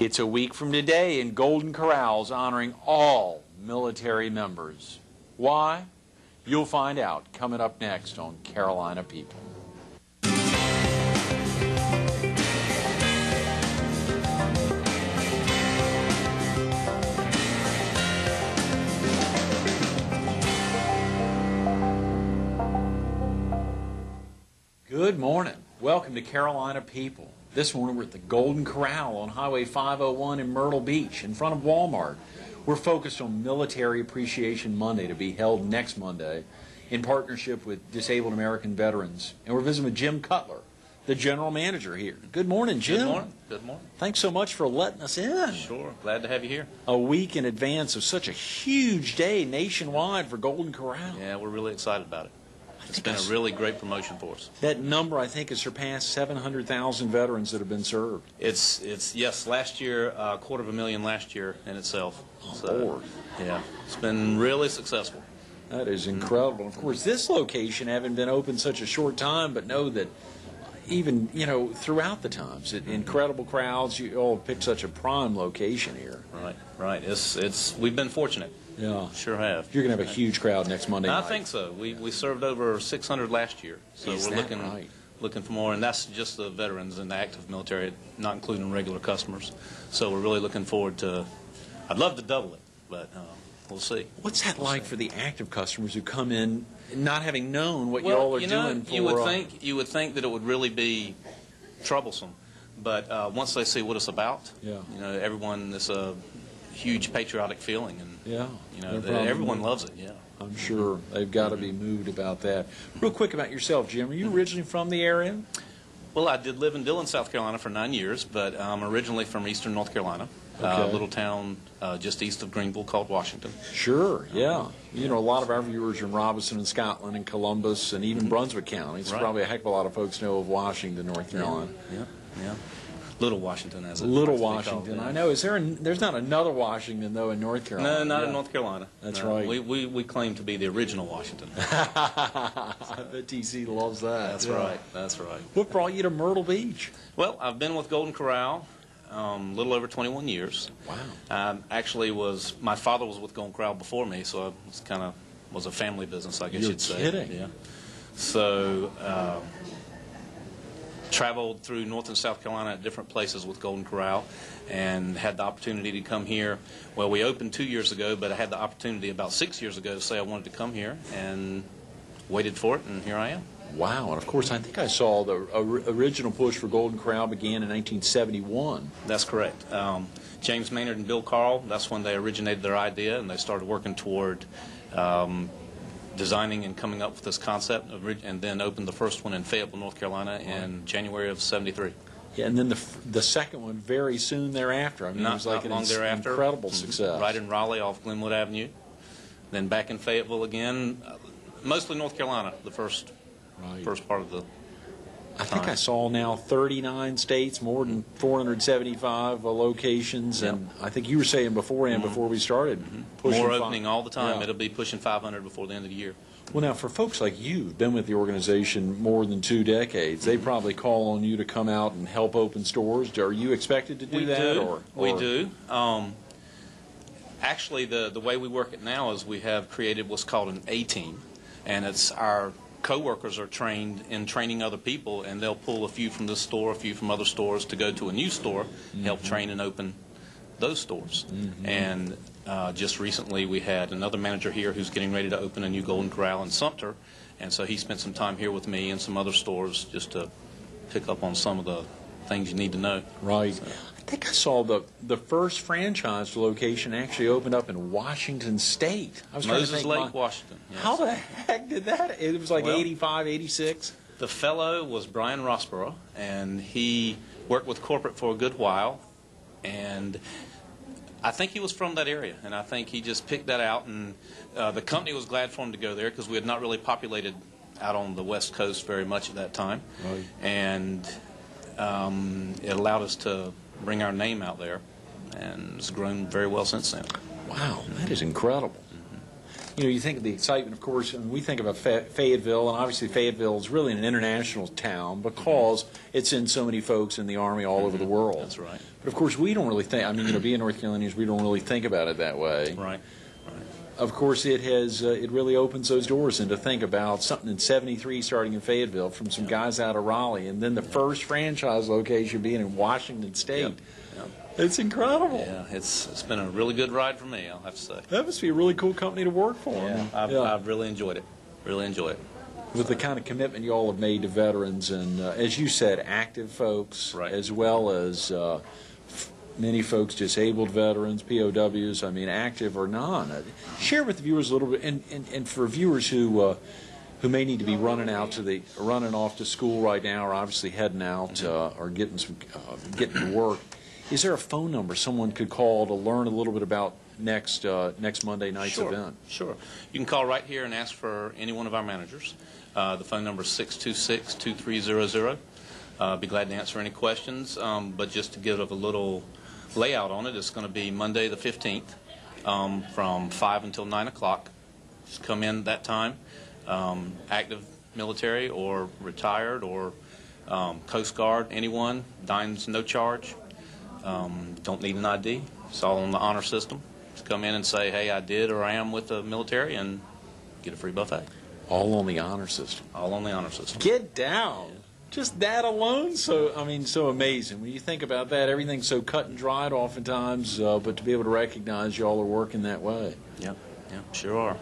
It's a week from today, and Golden Corral's honoring all military members. Why? You'll find out coming up next on Carolina People. Good morning. Welcome to Carolina People. This morning we're at the Golden Corral on Highway 501 in Myrtle Beach in front of Walmart. We're focused on Military Appreciation Monday to be held next Monday in partnership with Disabled American Veterans. And we're visiting with Jim Cutler, the general manager here. Good morning, Jim. Good morning. Good morning. Thanks so much for letting us in. Sure. Glad to have you here. A week in advance of such a huge day nationwide for Golden Corral. Yeah, we're really excited about it. It's been a really great promotion for us. That number, I think, has surpassed 700,000 veterans that have been served. It's yes, last year, 250,000 last year in itself. Lord. Yeah, it's been really successful. That is incredible. Of course, this location, having been open such a short time, but know that even, throughout the times, incredible crowds, you all picked such a prime location here. Right. We've been fortunate. Yeah. Sure have. You're going to have a huge crowd next Monday night. I think so. We served over 600 last year, so we're looking for more, and that's just the veterans and the active military, not including regular customers. So we're really looking forward to. I'd love to double it, but we'll see. What's that like for the active customers who come in not having known what you all are doing for? You would think that it would really be troublesome, but once they see what it's about, everyone, it's a huge patriotic feeling, and everyone loves it. Yeah, I'm sure they've got to be moved about that. Real quick about yourself, Jim. Are you originally from the area? Well, I did live in Dillon, South Carolina for 9 years, but I'm originally from eastern North Carolina, a little town just east of Greenville called Washington. Sure, yeah. A lot of our viewers are in Robinson and Scotland and Columbus and even Brunswick County. So probably a heck of a lot of folks know of Washington, North Carolina. Yeah. Little Washington, as it Little Washington. I know. There's not another Washington, though, in North Carolina? No, not in North Carolina. That's right. We claim to be the original Washington. I bet TC loves that. That's right. What brought you to Myrtle Beach? Well, I've been with Golden Corral a little over 21 years. Wow. My father was with Golden Corral before me, so it was a family business, I guess you'd say. You're kidding. Yeah. So traveled through North and South Carolina at different places with Golden Corral and had the opportunity to come here. Well, we opened 2 years ago, but I had the opportunity about 6 years ago to say I wanted to come here and waited for it, and here I am. Wow, and of course I think I saw the original push for Golden Corral began in 1971. That's correct. James Maynard and Bill Carl, that's when they originated their idea, and they started working toward designing and coming up with this concept, and then opened the first one in Fayetteville, North Carolina in January of '73. Yeah, and then the second one very soon thereafter. I mean, it was like an incredible success. Right in Raleigh off Glenwood Avenue. Then back in Fayetteville again, mostly North Carolina, the first part of the I think I saw now 39 states, more than 475 locations, and I think you were saying beforehand, before we started, more opening all the time. Yeah. It'll be pushing 500 before the end of the year. Well, now, for folks like you who've been with the organization more than 2 decades, they probably call on you to come out and help open stores. Are you expected to do that? We do. Actually, the way we work it now is we have created what's called an A-team, and it's our co-workers are trained in training other people, and they'll pull a few from this store, a few from other stores to go to a new store, help train and open those stores. And just recently we had another manager here who's getting ready to open a new Golden Corral in Sumter, and so he spent some time here with me and some other stores just to pick up on some of the things you need to know. Right. So. I think I saw the first franchise location actually opened up in Washington State. I was Moses Lake, Washington. Yes. How the heck did that? It was like 85, 86? The fellow was Brian Rossborough, and he worked with corporate for a good while, and I think he was from that area, and I think he just picked that out, and the company was glad for him to go there because we had not really populated out on the West Coast very much at that time. Right. And it allowed us to bring our name out there, and it's grown very well since then. Wow, that is incredible. you know, you think of the excitement, of course, and we think about Fayetteville, and obviously Fayetteville is really an international town because it's in so many folks in the Army all over the world. That's right. But of course, we don't really think, I mean, you know, being North Carolinians, we don't really think about it that way. Right. Of course, it has, it really opens those doors, and to think about something in 73 starting in Fayetteville from some guys out of Raleigh, and then the first franchise location being in Washington State. Yep. Yep. It's incredible. Yeah, it's been a really good ride for me, I'll have to say. That must be a really cool company to work for. Yeah, I've really enjoyed it. Really enjoy it. With the kind of commitment you all have made to veterans, and as you said, active folks, Right. as well as many folks, disabled veterans, POWs, I mean, active or non. Share with the viewers a little bit, and for viewers who may need to be running off to school right now, or obviously heading out, or getting to work. Is there a phone number someone could call to learn a little bit about next Monday night's event? Sure. You can call right here and ask for any one of our managers. The phone number is 626-2300. Be glad to answer any questions. But just to give a little layout on it, it's going to be Monday the 15th from 5 until 9 o'clock. Just come in that time. Active military or retired or Coast Guard, anyone. Dine's no charge. Don't need an ID. It's all on the honor system. Just come in and say, hey, I did or I am with the military, and get a free buffet. All on the honor system. All on the honor system. Get down. Yeah. Just that alone, so amazing. When you think about that, everything's so cut and dried oftentimes, but to be able to recognize y'all are working that way. Yep, sure are.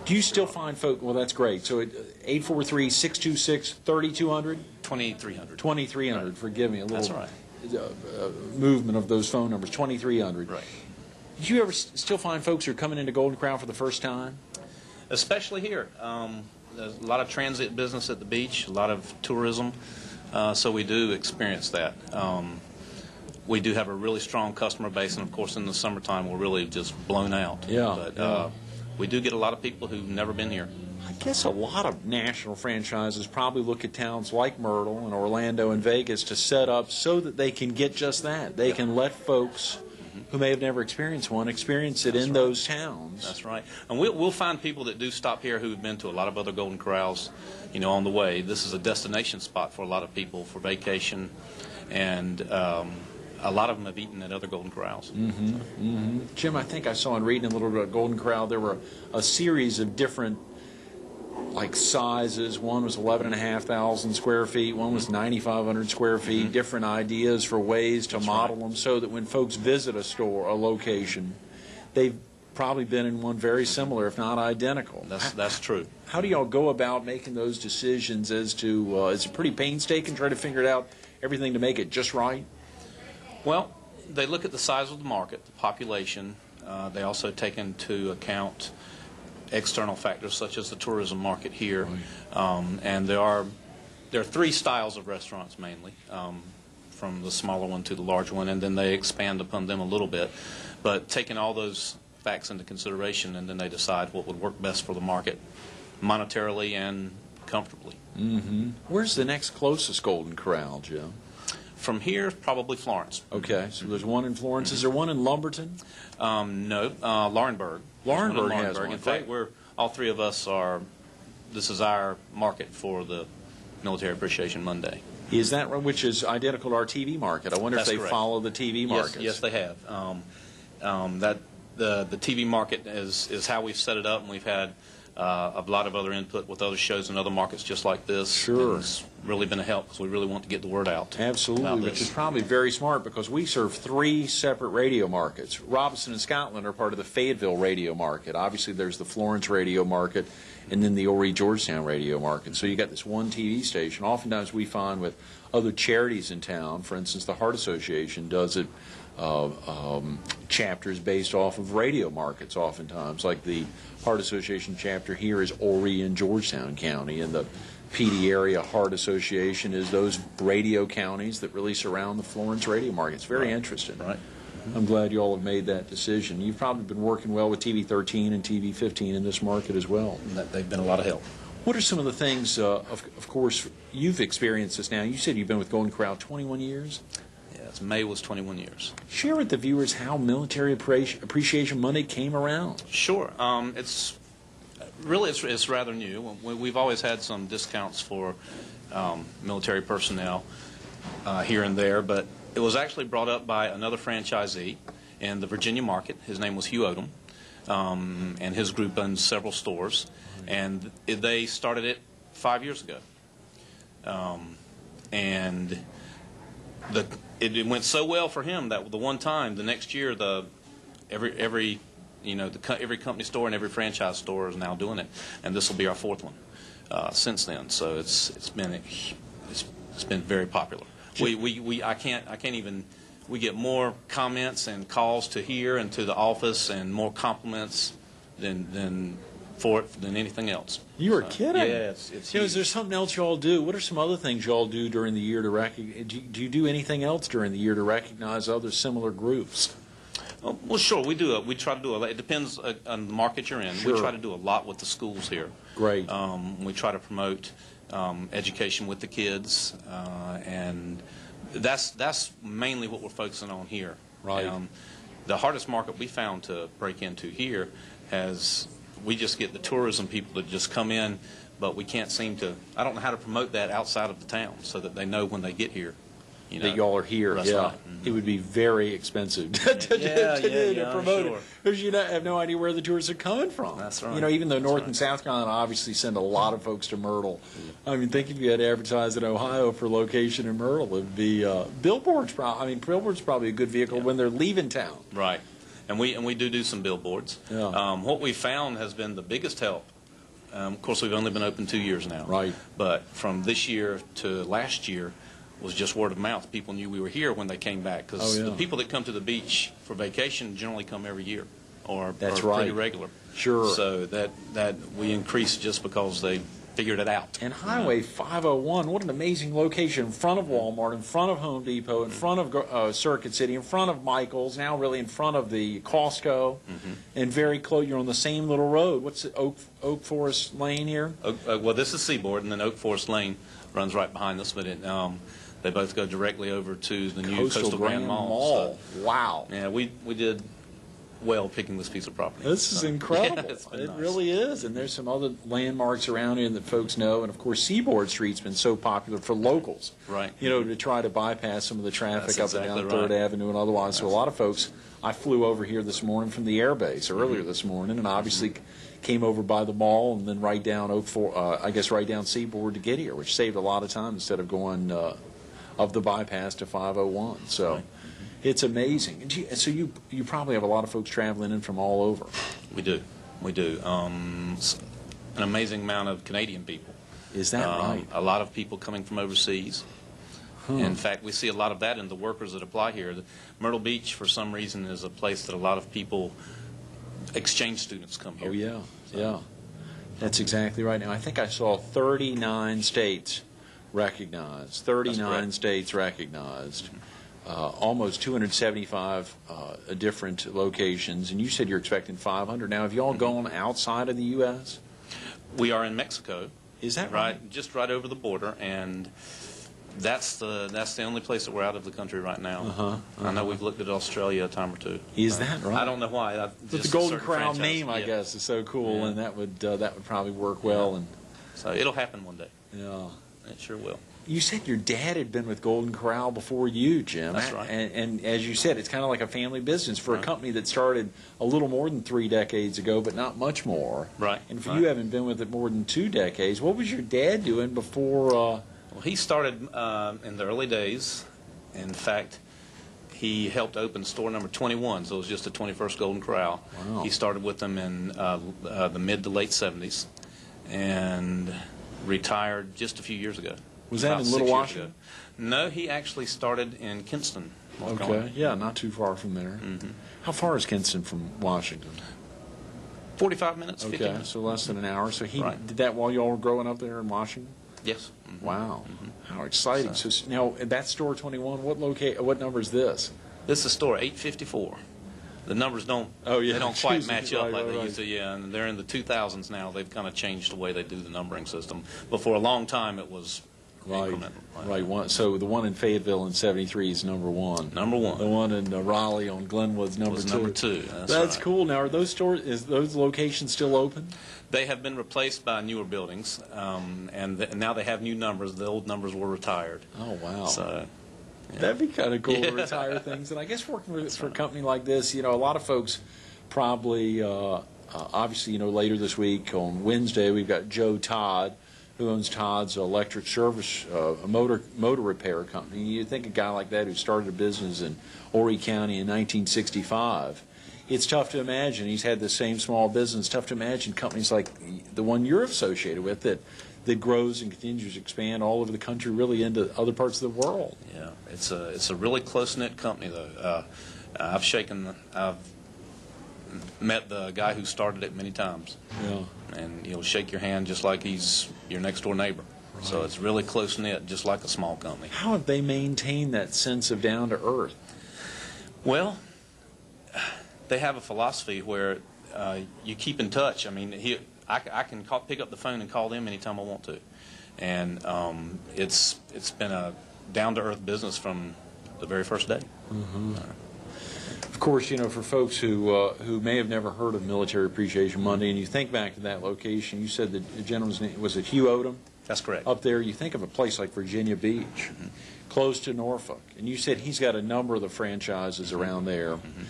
Do you still find folk, well, that's great. So 843-626-3200? 2300. 2300, right. Forgive me, a little That's right. Movement of those phone numbers, 2300. Right. Do you ever still find folks who are coming into Golden Corral for the first time? Especially here. There's a lot of transit business at the beach, a lot of tourism, so we do experience that. We do have a really strong customer base, and of course in the summertime we're really just blown out. Yeah. But we do get a lot of people who've never been here. I guess a lot of national franchises probably look at towns like Myrtle and Orlando and Vegas to set up so that they can get just that. They can let folks who may have never experienced one experience it in those towns. That's right. And we'll find people that do stop here who've been to a lot of other Golden Corrals, you know, on the way. This is a destination spot for a lot of people for vacation, and a lot of them have eaten at other Golden Corrals. Jim, I think I saw in reading a little bit about Golden Corral, there were a series of different sizes. One was 11,500 square feet, one was 9,500 square feet, different ideas for ways to model them so that when folks visit a location, they've probably been in one very similar, if not identical. That's true. How do y'all go about making those decisions as to, is it pretty painstaking, try to figure it out, everything to make it just right? Well, they look at the size of the market, the population. They also take into account external factors such as the tourism market here, and there are three styles of restaurants mainly, from the smaller one to the large one, and then they expand upon them a little bit. But taking all those facts into consideration, and then they decide what would work best for the market, monetarily and comfortably. Where's the next closest Golden Corral, Jim? From here, probably Florence. Okay, so there's one in Florence. Is there one in Lumberton? No, Laurinburg. Laurinburg has one. In fact, all three of us are. This is our market for the Military Appreciation Monday. Is that right? Which is identical to our TV market? I wonder That's if they correct. follow the TV markets. Yes, they have. The TV market is how we've set it up, and we've had a lot of other input with other shows in other markets just like this. Sure. And it's really been a help because we really want to get the word out. Absolutely, which is probably very smart because we serve three separate radio markets. Robinson and Scotland are part of the Fayetteville radio market. Obviously, there's the Florence radio market and then the Horry Georgetown radio market. So you got this one TV station. Oftentimes we find with other charities in town, for instance, the Heart Association does it, chapters based off of radio markets oftentimes, like the Heart Association chapter here is Horry in Georgetown County, and the PD Area Heart Association is those radio counties that really surround the Florence radio market. It's very interesting. Right. I'm glad you all have made that decision. You've probably been working well with TV 13 and TV 15 in this market as well. They've been a lot of help. What are some of the things, of course, you've experienced this now. You said you've been with Golden Corral 21 years? Yes, May was 21 years. Share with the viewers how Military Appreciation Monday came around. Sure. It's Really, it's rather new. We've always had some discounts for military personnel here and there, but it was actually brought up by another franchisee in the Virginia market. His name was Hugh Odom, and his group owns several stores, and they started it 5 years ago. And it went so well for him that the one time, the next year, every company store and every franchise store is now doing it, and this will be our fourth one since then. So it's been very popular. I can't even. We get more comments and calls to here and to the office, and more compliments than anything else. You are kidding. Yeah, it's is there something else y'all do? What are some other things y'all do during the year to recognize? Do you do anything else during the year to recognize other similar groups? Well, sure, we do. We try to do a lot. It depends on the market you're in. Sure. We try to do a lot with the schools here. Great. We try to promote education with the kids, and that's mainly what we're focusing on here. Right. The hardest market we found to break into here we just get the tourism people that just come in, but we can't seem to. I don't know how to promote that outside of the town so that they know when they get here. That y'all are here. That's yeah. right. Mm-hmm. It would be very expensive to promote sure. it, because you have no idea where the tourists are coming from. That's right. Even though North right. and South Carolina obviously send a lot of folks to Myrtle. I mean, think if you had to advertise in Ohio for location in Myrtle, it would be billboards. Billboards probably a good vehicle when they're leaving town. Right, and we do some billboards. Yeah. What we found has been the biggest help. Of course, we've only been open 2 years now. Right. But from this year to last year was just word of mouth. People knew we were here when they came back, because the people that come to the beach for vacation generally come every year, or That's are right. pretty regular. Sure. So that we increased just because they figured it out. And Highway 501, what an amazing location, in front of Walmart, in front of Home Depot, in front of Circuit City, in front of Michael's, now really in front of the Costco, and very close. You're on the same little road. What's it, Oak Forest Lane here? Well, this is Seaboard, and then Oak Forest Lane runs right behind us, but they both go directly over to the new Coastal Grand Mall. So, wow. Yeah, we did well picking this piece of property. This is incredible. Yeah, it's been It nice. really is. And there's some other landmarks around here that folks know. And, of course, Seaboard Street's been so popular for locals. Right. To try to bypass some of the traffic That's up and down exactly 3rd right. Avenue and otherwise. So a lot of folks, I flew over here this morning from the air base earlier this morning, and obviously came over by the mall and then right down right down Seaboard to get here, which saved a lot of time instead of going of the bypass to 501. So. Right. It's amazing. And so you probably have a lot of folks traveling in from all over. We do. An amazing amount of Canadian people. Is that right? A lot of people coming from overseas. In fact, we see a lot of that in the workers that apply here. Myrtle Beach, for some reason, is a place that a lot of people, exchange students, come here. Oh, yeah, yeah. That's exactly right. Now, I think I saw 39 states recognized. 39 states recognized. Almost 275 different locations, and you said you're expecting 500. Now, have you all gone outside of the U.S.? We are in Mexico. Is that right? Just right over the border, and that's the only place that we're out of the country right now. I know we've looked at Australia a time or two. Is that right? I don't know why. But the Golden Corral name, I guess, is so cool, and that would probably work well. And so it'll happen one day. Yeah, it sure will. You said your dad had been with Golden Corral before you, Jim. That's right. And as you said, it's kind of like a family business for a company that started a little more than 3 decades ago, but not much more. Right. And for you having been with it more than 2 decades, what was your dad doing before? Well, he started in the early days. In fact, he helped open store number 21, so it was just the 21st Golden Corral. Wow. He started with them in the mid to late 70s and retired just a few years ago. Was that in Little Washington? No, he actually started in Kinston, North Carolina. Yeah, not too far from there. How far is Kinston from Washington? 45 minutes, 50 Okay, minutes. so less than an hour. So he Right. did that while y'all were growing up there in Washington? Yes. Wow, how exciting! So now that store 21, what number is this? This is store 854. The numbers don't they don't quite choose match it, up like right. they used to. Yeah, and they're in the 2000s now. They've kind of changed the way they do the numbering system. But for a long time, it was Right, increment. right. So the one in Fayetteville in 73 is number one. Number one. The one in Raleigh on Glenwood's number two. Number two. That's right. cool. Now, are those stores? Is those locations still open? They have been replaced by newer buildings, and now they have new numbers. The old numbers were retired. Oh wow. So. Yeah. That'd be kind of cool Yeah. to retire things. And I guess working for a company like this, a lot of folks probably, obviously, later this week on Wednesday, we've got Joe Todd, who owns Todd's Electric Service, a motor repair company. You think a guy like that who started a business in Horry County in 1965, it's tough to imagine. He's had the same small business. Tough to imagine companies like the one you're associated with that grows and continues to expand all over the country, really into other parts of the world. Yeah, it's a really close-knit company, though. I've met the guy who started it many times. Yeah. And he'll shake your hand just like he's your next-door neighbor. Right. So it's really close-knit, just like a small company. How have they maintained that sense of down-to-earth? Well, they have a philosophy where you keep in touch. I mean, I can pick up the phone and call them anytime I want to, and it's been a down-to-earth business from the very first day. Mm-hmm. Of course, for folks who may have never heard of Military Appreciation Monday, and you think back to that location, you said the gentleman's name was it Hugh Odom? That's correct. Up there, you think of a place like Virginia Beach, mm-hmm. close to Norfolk, and you said he's got a number of the franchises around there. Mm-hmm.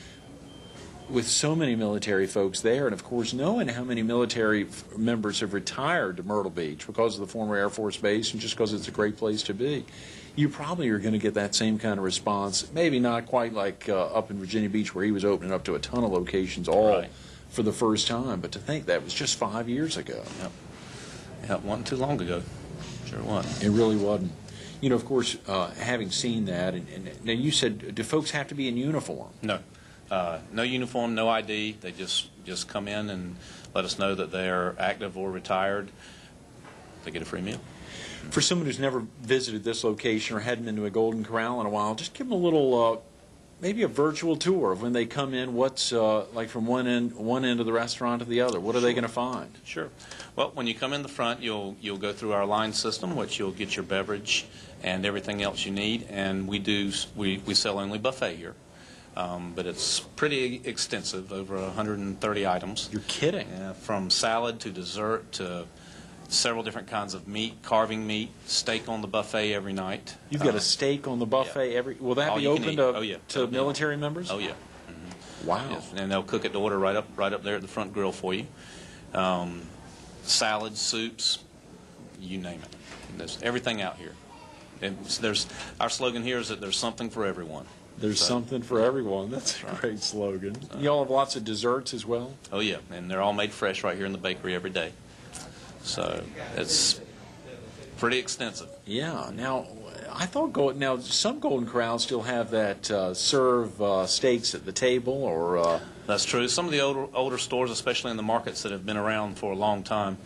With so many military folks there, and of course knowing how many military members have retired to Myrtle Beach because of the former Air Force Base and just because it's a great place to be, you probably are going to get that same kind of response. Maybe not quite like up in Virginia Beach where he was opening up to a ton of locations all right. for the first time, but to think that was just 5 years ago. Yep. Yeah, it wasn't too long ago. Sure wasn't. It really wasn't. Of course, having seen that, and now you said, do folks have to be in uniform? No. No uniform, no ID. They just come in and let us know that they're active or retired. They get a free meal. For someone who's never visited this location or hadn't been to a Golden Corral in a while, just give them a little, maybe a virtual tour of when they come in. What's like from one end of the restaurant to the other? What are they going to find? Sure. Well, when you come in the front, you'll go through our line system, which you'll get your beverage and everything else you need. And we sell only buffet here. But it's pretty extensive, over 130 items. You're kidding. From salad to dessert to several different kinds of meat, carving meat, steak on the buffet every night. You've got a steak on the buffet yeah. will that be open to yeah. military members? Oh, yeah. Mm-hmm. Wow. Yes. And they'll cook it to order right up there at the front grill for you. Salads, soups, you name it. There's everything out here. And our slogan here is that there's something for everyone. There's something for everyone. That's a great slogan. Y'all have lots of desserts as well? Oh, yeah, and they're all made fresh right here in the bakery every day. So it's pretty extensive. Yeah. Now, I thought some Golden Corrals still have that serve steaks at the table, or That's true. Some of the older stores, especially in the markets that have been around for a long time,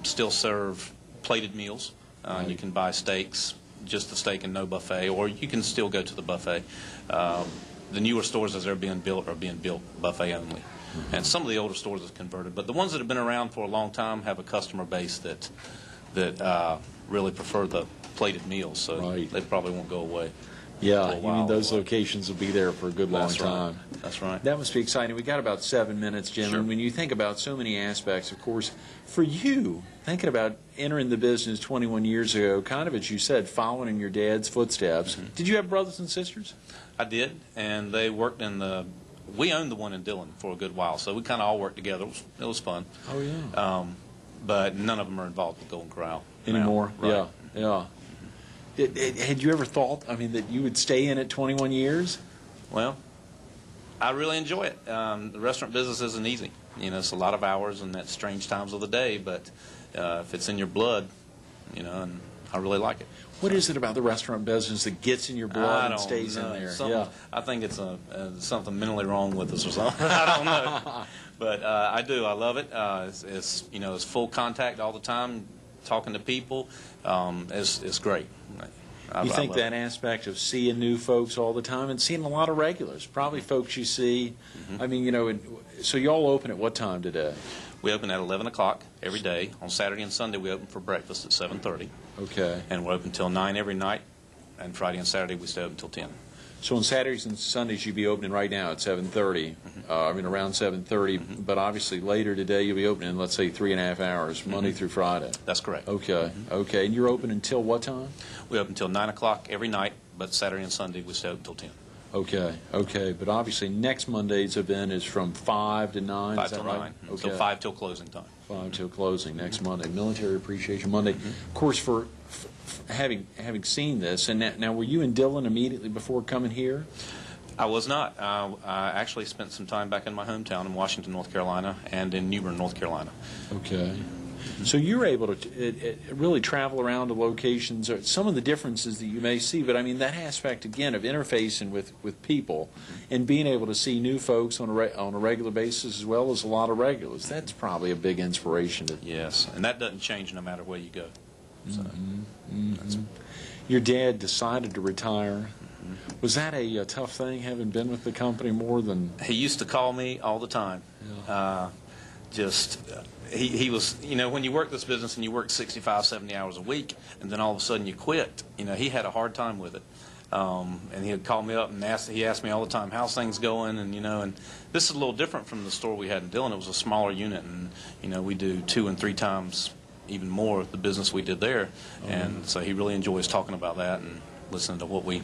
still serve plated meals. Right. You can buy steaks, just the steak and no buffet, or you can still go to the buffet. The newer stores as they're being built are being built buffet only. Mm-hmm. And some of the older stores have converted. But the ones that have been around for a long time have a customer base that really prefer the plated meals, so right. they probably won't go away. Yeah, you mean those locations will be there for a good long time. Right. That's right. That must be exciting. We got about 7 minutes, Jim. Sure. And when you think about so many aspects, of course, for you, thinking about entering the business 21 years ago, kind of as you said, following in your dad's footsteps. Mm-hmm. Did you have brothers and sisters? I did, and they worked we owned the one in Dillon for a good while, so we kind of all worked together. It was fun. Oh, yeah. But none of them are involved with Golden Corral anymore. Right. Yeah. Had you ever thought, that you would stay in it 21 years? Well, I really enjoy it. The restaurant business isn't easy. It's a lot of hours and at strange times of the day, but if it's in your blood, and I really like it. What is it about the restaurant business that gets in your blood and stays in there? Yeah. I think it's something mentally wrong with us or something. I don't know. But I do. I love it. It's full contact all the time, talking to people. It's great. You think love that it. aspect of seeing new folks all the time and seeing a lot of regulars, probably folks you see. I mean, so you all open at what time today? We open at 11 o'clock every day. On Saturday and Sunday, we open for breakfast at 7:30. Okay. And we're open till 9 every night. And Friday and Saturday, we stay open till 10. So on Saturdays and Sundays, you'd be opening right now at 7:30. Around 7:30. But obviously later today, you'll be opening, let's say, 3.5 hours, Monday through Friday. That's correct. Okay. Okay. And you're open until what time? We open till 9 o'clock every night, but Saturday and Sunday, we stay open till 10. Okay. Okay. But obviously next Monday's event is from 5 to 9. 5 is that till right? 9. Okay. So 5 till closing time. 5 till closing next Monday, Military Appreciation Monday. Of course, for having seen this, and now were you in Dillon immediately before coming here? I was not. I actually spent some time back in my hometown in Washington, North Carolina, and in New Bern, North Carolina. Okay. So you're able to really travel around to locations, or some of the differences that you may see, but I mean that aspect, again, of interfacing with people and being able to see new folks on a regular basis as well as a lot of regulars, that's probably a big inspiration. Yes, and that doesn't change no matter where you go. So, Your dad decided to retire. Was that a tough thing, having been with the company more than... he used to call me all the time. Yeah. He was, when you work this business and you work 65, 70 hours a week, and then all of a sudden you quit, he had a hard time with it. And he would call me up and he asked me all the time, how's things going? And, and this is a little different from the store we had in Dillon. It was a smaller unit, and, we do 2 and 3 times even more of the business we did there. And so he really enjoys talking about that and listening to what we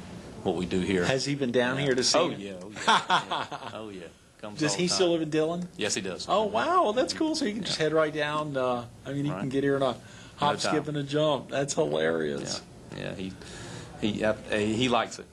do here. Has he been down here to see Oh, you? yeah. Oh, yeah. Comes Does all he the still time. live in Dillon? Yes, he does. Oh, wow. Well, that's cool. So you can just head right down. You can get here in a hop, skip, and a jump. That's hilarious. Yeah, he likes it.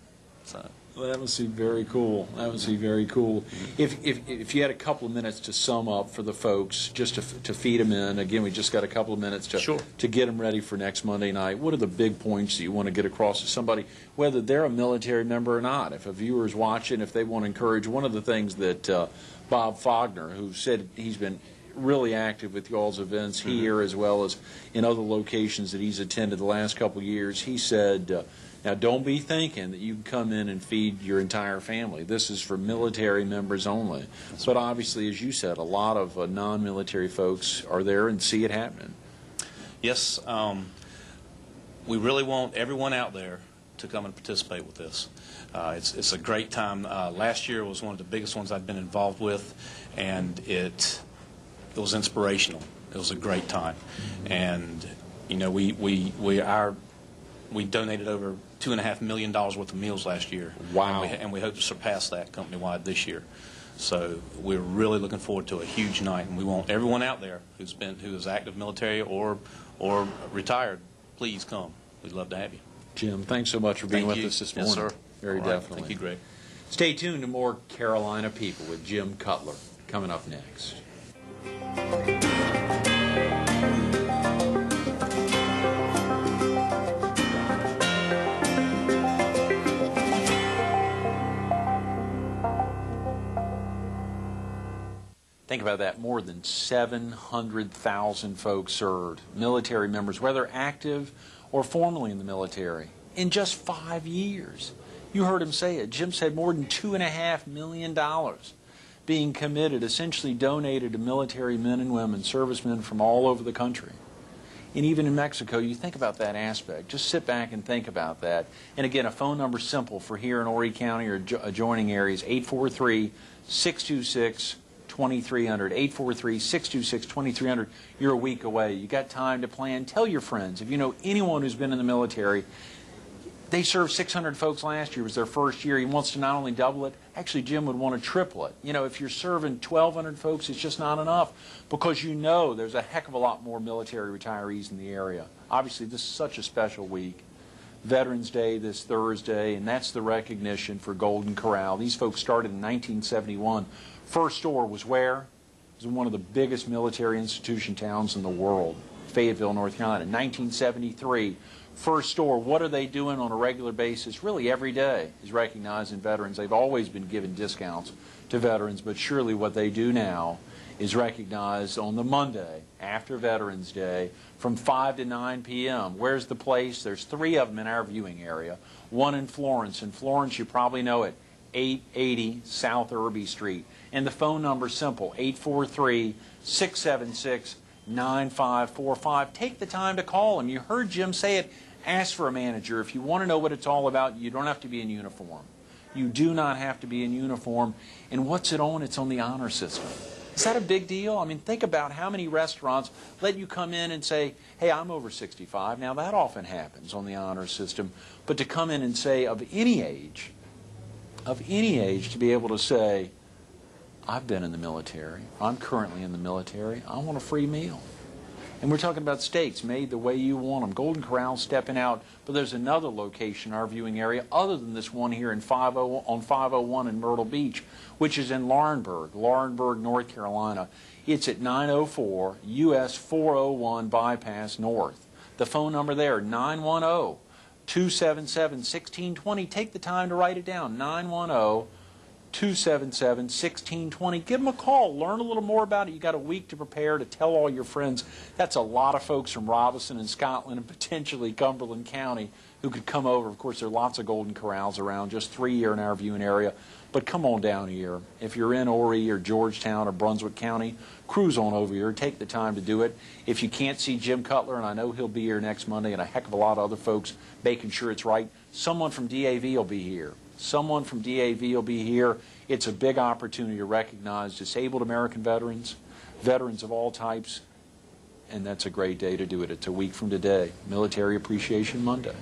So. Well, that must be very cool. That must be very cool. If you had a couple of minutes to sum up for the folks, just to feed them in, again, we just got a couple of minutes to get them ready for next Monday night. What are the big points that you want to get across to somebody, whether they're a military member or not? If a viewer is watching, if they want to encourage, one of the things that Bob Faulkner, who said he's been really active with y'all's events here as well as in other locations that he's attended the last couple of years, he said, now, don't be thinking that you can come in and feed your entire family. This is for military members only. But obviously, as you said, a lot of non-military folks are there and see it happening. Yes, we really want everyone out there to come and participate with this. It's a great time. Last year was one of the biggest ones I've been involved with, and it was inspirational. It was a great time. And, we donated over $2.5 million worth of meals last year. Wow. And we hope to surpass that company-wide this year. So we're really looking forward to a huge night, and we want everyone out there who is active military or retired, please come. We'd love to have you. Jim, thanks so much for being with us this morning. Yes, sir. Very All right. definitely. Thank you, Greg. Stay tuned to more Carolina People with Jim Cutler coming up next. Think about that, more than 700,000 folks served, military members, whether active or formerly in the military, in just 5 years. You heard him say it. Jim said more than $2.5 million being committed, essentially donated to military men and women, servicemen from all over the country. And even in Mexico, you think about that aspect. Just sit back and think about that. And again, a phone number simple for here in Horry County or adjoining areas, 843-626-2300, 843-626-2300. You're a week away. You got time to plan. Tell your friends. If you know anyone who's been in the military, they served 600 folks last year. It was their first year. He wants to not only double it, actually Jim would want to triple it. If you're serving 1,200 folks, it's just not enough because there's a heck of a lot more military retirees in the area. Obviously, this is such a special week. Veterans Day this Thursday, and that's the recognition for Golden Corral. These folks started in 1971. First store was where? It was in one of the biggest military institution towns in the world, Fayetteville, North Carolina. 1973, First store, what are they doing on a regular basis? Really every day is recognizing veterans. They've always been giving discounts to veterans, but surely what they do now is recognized on the Monday after Veterans Day from 5 to 9 p.m. Where's the place? There's 3 of them in our viewing area. One in Florence. In Florence, you probably know it, 880 South Irby Street. And the phone number's simple, 843-676-9545. Take the time to call them. You heard Jim say it. Ask for a manager. If you want to know what it's all about, you don't have to be in uniform. You do not have to be in uniform. And what's it on? It's on the honor system. Is that a big deal? I mean, think about how many restaurants let you come in and say, hey, I'm over 65. Now, that often happens on the honor system. But to come in and say of any age, to be able to say, I've been in the military, I'm currently in the military, I want a free meal. And we're talking about steaks made the way you want them. Golden Corral stepping out, but there's another location in our viewing area other than this one here on 501 in Myrtle Beach, which is in Laurinburg, North Carolina. It's at 904 US 401 Bypass North. The phone number there, 910-277-1620. Take the time to write it down, 910-277-1620. Give them a call. Learn a little more about it. You got a week to prepare to tell all your friends. That's a lot of folks from Robinson and Scotland and potentially Cumberland County who could come over. Of course, there are lots of Golden Corrals around, just 3 here in our viewing area. But come on down here. If you're in Horry or Georgetown or Brunswick County, cruise on over here. Take the time to do it. If you can't see Jim Cutler, and I know he'll be here next Monday, and a heck of a lot of other folks making sure it's right, someone from DAV will be here. Someone from DAV will be here. It's a big opportunity to recognize disabled American veterans, veterans of all types, and that's a great day to do it. It's a week from today, Military Appreciation Monday.